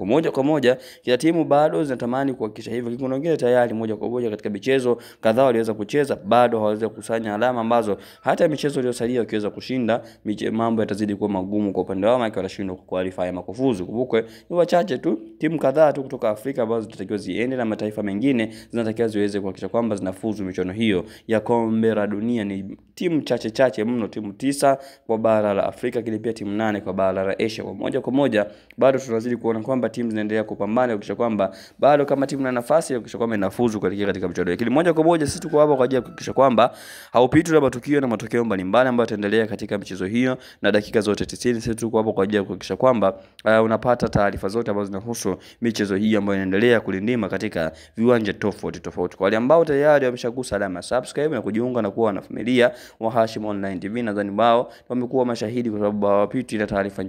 moja kwa moja kila timu bado zinatamani kuhakikisha hivyo. Kuna wengine tayari moja kwa moja katika michezo kadhaa waliweza kucheza bado hawawezi kukusanya alama ambazo hata michezo iliyosalia wakiweza kushinda mambo yatazidi kuwa magumu kwa upande wao, maana watashindwa kuqualify ama kufuzu. Kumbuke ni wachache tu, timu kadhaa tu kutoka Afrika ambazo zinatakiwa ziende na mataifa mengine zinatakiwa ziweze kuhakikisha kwamba zinafuzu michuano hiyo ya kombe la dunia. Ni timu chache mno, timu 9 kwa bara la Afrika, kile pia timu 8 kwa bara la Asia. Kwa moja bado tunazidi kuona kwamba timu zinaendelea kupambana kuhakikisha kwamba bado kama timu na nafasi ya kuhakikisha kwamba inafuzu katika michuano. Lakini moja kwa moja sisi tuko hapa kwa ajili ya kuhakikisha kwamba haupitwi na matukio na matokeo mbalimbali ambayo yataendelea katika michezo hiyo na dakika zote 90. Sisi tuko hapa kwa ajili ya kuhakikisha kwamba unapata taarifa zote ambazo zinahusu michezo hii ambayo inaendelea kulindima katika viwanja tofauti. Kwa wale ambao tayari wameshagusa alama subscribe na kujiunga na kuwa na familia wa Hashim Online TV, nadhani wao wamekuwa mashahidi kwa sababu hawapitwi na taarifa